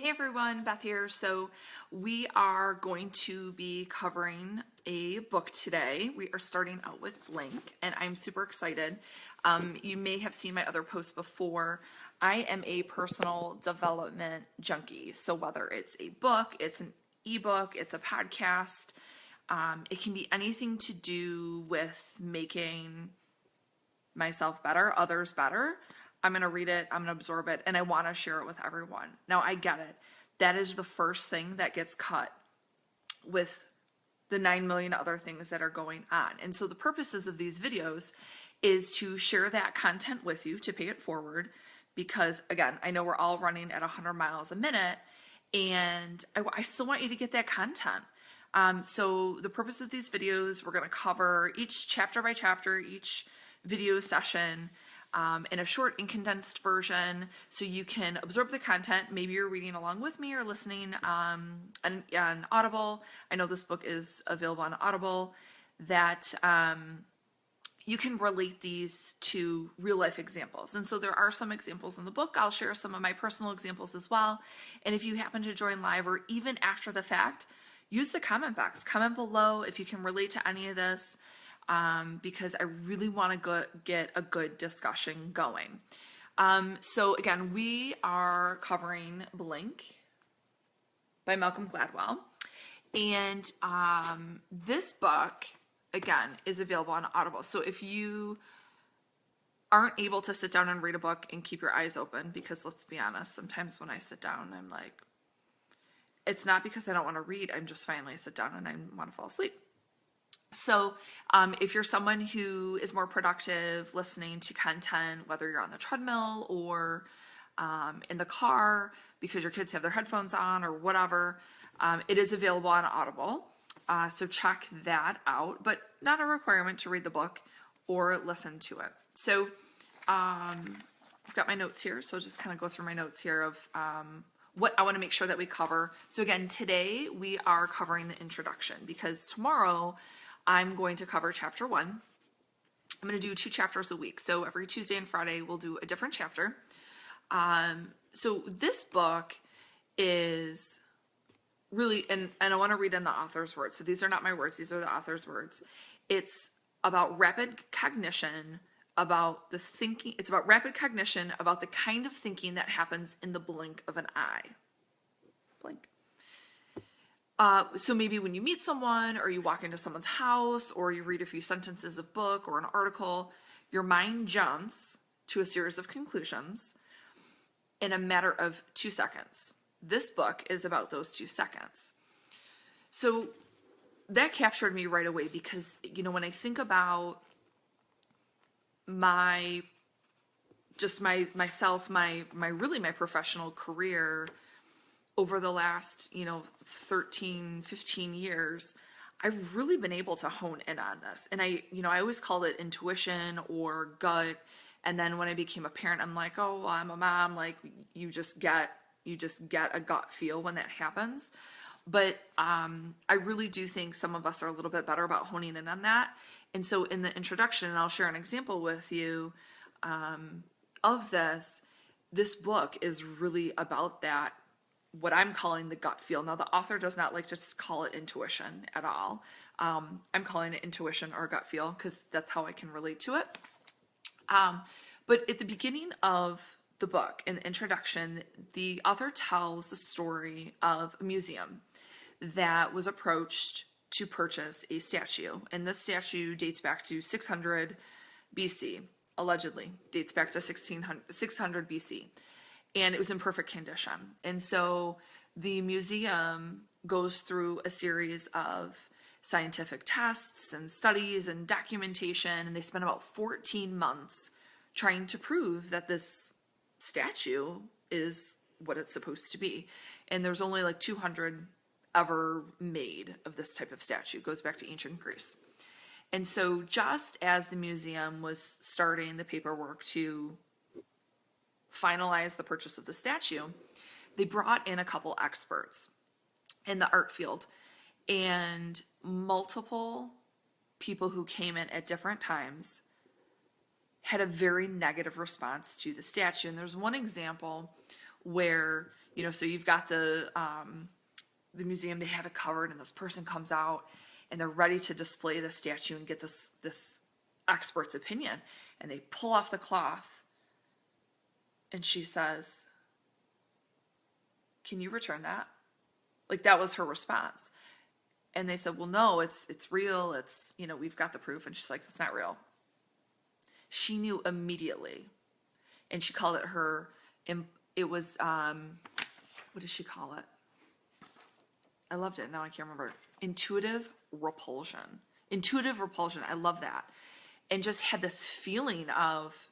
Hey everyone, Beth here. So we are going to be covering a book today. We are starting out with Blink, and I'm super excited. You may have seen my other posts before. I am a personal development junkie. So whether it's a book, it's an ebook, it's a podcast, it can be anything to do with making myself better, others better. I'm going to read it, I'm going to absorb it, and I want to share it with everyone. Now, I get it. That is the first thing that gets cut with the 9 million other things that are going on. And so the purposes of these videos is to share that content with you, to pay it forward, because again, I know we're all running at 100 miles a minute, and I still want you to get that content. So the purpose of these videos, we're going to cover each chapter by chapter, each video session in a short and condensed version, so you can absorb the content. Maybe you're reading along with me or listening on Audible. I know this book is available on Audible, that you can relate these to real life examples. And so there are some examples in the book. I'll share some of my personal examples as well. And if you happen to join live or even after the fact, use the comment box. Comment below if you can relate to any of this. Because I really want to get a good discussion going. So again, we are covering Blink by Malcolm Gladwell. And this book, again, is available on Audible. So if you aren't able to sit down and read a book and keep your eyes open, because let's be honest, sometimes when I sit down, I'm like, it's not because I don't want to read, I'm just finally sit down and I want to fall asleep. So if you're someone who is more productive listening to content, whether you're on the treadmill or in the car because your kids have their headphones on or whatever, it is available on Audible. So check that out, but not a requirement to read the book or listen to it. So I've got my notes here, so I'll just kind of go through my notes here of what I want to make sure that we cover. So again, today we are covering the introduction, because tomorrow I'm going to cover chapter 1. I'm going to do 2 chapters a week. So every Tuesday and Friday, we'll do a different chapter. So this book is really, and I want to read in the author's words. So these are not my words. These are the author's words. It's about rapid cognition, about the thinking. It's about rapid cognition, about the kind of thinking that happens in the blink of an eye. Blink. So maybe when you meet someone, or you walk into someone's house, or you read a few sentences of book or an article, your mind jumps to a series of conclusions in a matter of 2 seconds. This book is about those 2 seconds. So that captured me right away, because, you know, when I think about myself, my professional career over the last, 13, 15 years, I've really been able to hone in on this. And I always called it intuition or gut. And then when I became a parent, I'm like, oh, well, I'm a mom. Like, you just get a gut feel when that happens. But I really do think some of us are a little bit better about honing in on that. And so in the introduction, and I'll share an example with you of this book is really about that, what I'm calling the gut feel. Now, the author does not like to call it intuition at all. I'm calling it intuition or gut feel because that's how I can relate to it. But at the beginning of the book, in the introduction, the author tells the story of a museum that was approached to purchase a statue. And this statue dates back to 600 BC, allegedly dates back to 600 BC. And it was in perfect condition. And so the museum goes through a series of scientific tests and studies and documentation, and they spend about 14 months trying to prove that this statue is what it's supposed to be. And there's only like 200 ever made of this type of statue. It goes back to ancient Greece. And so just as the museum was starting the paperwork to finalize the purchase of the statue, they brought in a couple experts in the art field, and multiple people who came in at different times had a very negative response to the statue. And there's one example where So you've got the museum, they have it covered, and this person comes out and they're ready to display the statue and get this expert's opinion. And they pull off the cloth and she says, "Can you return that?" Like, that was her response. And they said, "Well, no, it's real. It's, we've got the proof." And she's like, "That's not real." She knew immediately. And she called it it was, what did she call it? I loved it. Now I can't remember. Intuitive repulsion. Intuitive repulsion. I love that. And just had this feeling of,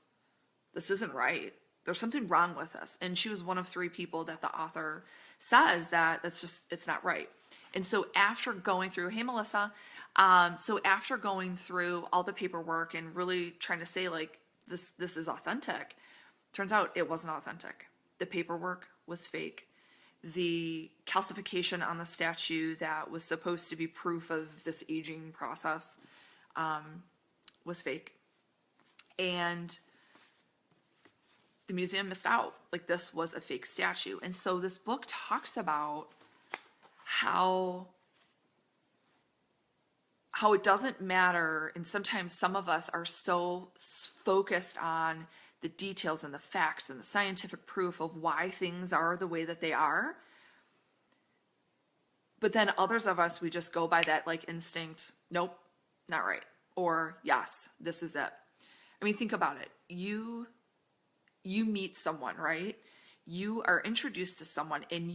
this isn't right. There's something wrong with this. And she was one of 3 people that the author says that it's not right. And so after going through, hey, Melissa, after going through all the paperwork and really trying to say, like, this is authentic, turns out it wasn't authentic. The paperwork was fake. The calcification on the statue that was supposed to be proof of this aging process was fake. And the museum missed out. Like, this was a fake statue. And so this book talks about how it doesn't matter, and sometimes some of us are so focused on the details and the facts and the scientific proof of why things are the way that they are. But then others of us, we just go by that, like, instinct. Nope, not right. Or yes, this is it. I mean, think about it. You meet someone, right? You are introduced to someone and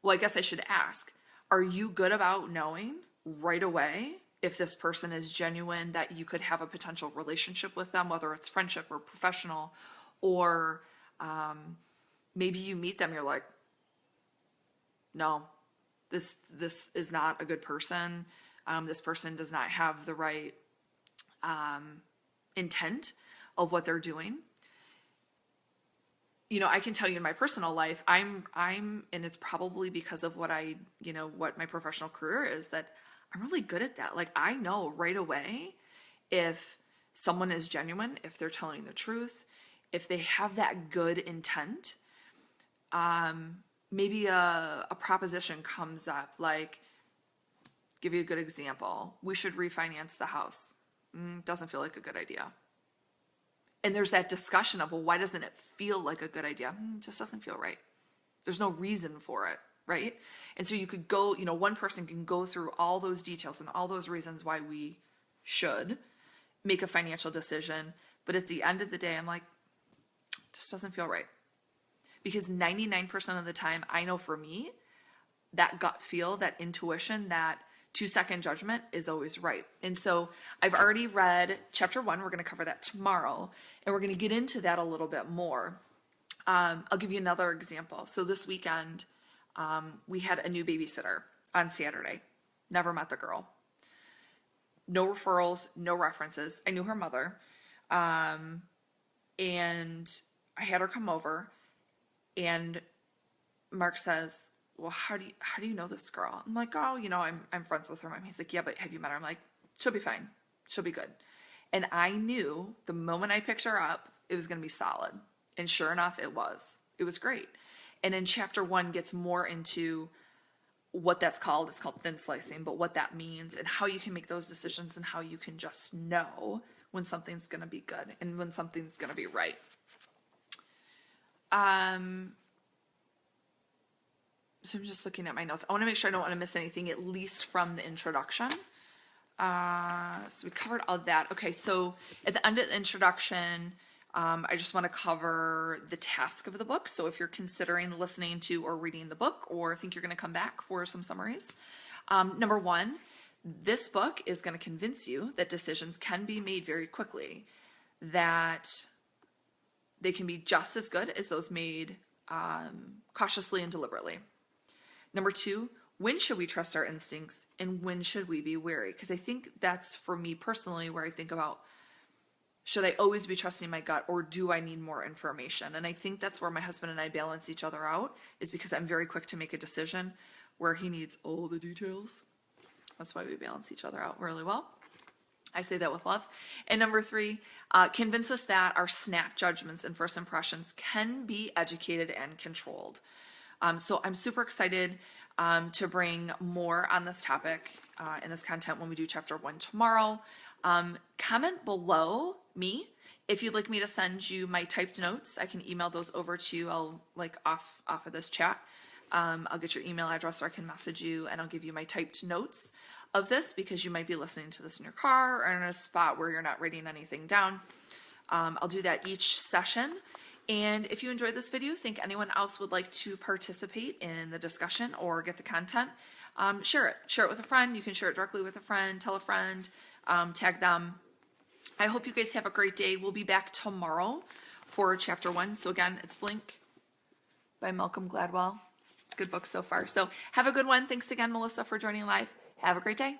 well, I guess I should ask, are you good about knowing right away if this person is genuine, that you could have a potential relationship with them, whether it's friendship or professional, or maybe you meet them, you're like, no, this is not a good person. This person does not have the right intent of what they're doing. I can tell you in my personal life, I'm, and it's probably because of what what my professional career is, that I'm really good at that. Like, I know right away if someone is genuine, if they're telling the truth, if they have that good intent. Maybe a proposition comes up, like, give you a good example. We should refinance the house. Doesn't feel like a good idea. And there's that discussion of, well, why doesn't it feel like a good idea? It just doesn't feel right. There's no reason for it, right? And so you could go, one person can go through all those details and all those reasons why we should make a financial decision. But at the end of the day, I'm like, this doesn't feel right. Because 99% of the time, I know for me, that gut feel, that intuition, that 2-second judgment is always right. And so I've already read chapter 1. We're going to cover that tomorrow, and we're going to get into that a little bit more. I'll give you another example. So this weekend, we had a new babysitter on Saturday. Never met the girl. No referrals, no references. I knew her mother. And I had her come over, and Mark says, well, how do you know this girl? I'm like, oh, I'm friends with her mom. He's like, yeah, but have you met her? I'm like, she'll be fine. She'll be good. And I knew the moment I picked her up, it was going to be solid. And sure enough, it was. It was great. And in chapter 1 gets more into what that's called. It's called thin slicing, but what that means and how you can make those decisions and how you can just know when something's going to be good and when something's going to be right. So I'm just looking at my notes. I want to make sure I don't want to miss anything, at least from the introduction. So we covered all that. Okay, so at the end of the introduction, I just want to cover the task of the book. So if you're considering listening to or reading the book, or think you're going to come back for some summaries, number 1, this book is going to convince you that decisions can be made very quickly, that they can be just as good as those made cautiously and deliberately. Number 2, when should we trust our instincts and when should we be wary? Because I think that's, for me personally, where I think about, should I always be trusting my gut, or do I need more information? And I think that's where my husband and I balance each other out, is because I'm very quick to make a decision where he needs all the details. That's why we balance each other out really well. I say that with love. And number 3, convince us that our snap judgments and first impressions can be educated and controlled. So I'm super excited to bring more on this topic in this content when we do chapter 1 tomorrow. Comment below me if you'd like me to send you my typed notes. I can email those over to you. I'll like off of this chat. I'll get your email address, or I can message you and I'll give you my typed notes of this, because you might be listening to this in your car or in a spot where you're not writing anything down. I'll do that each session. And if you enjoyed this video, think anyone else would like to participate in the discussion or get the content, share it. Share it with a friend. You can share it directly with a friend, tell a friend, tag them. I hope you guys have a great day. We'll be back tomorrow for chapter 1. So again, it's Blink by Malcolm Gladwell. Good book so far. So have a good one. Thanks again, Melissa, for joining live. Have a great day.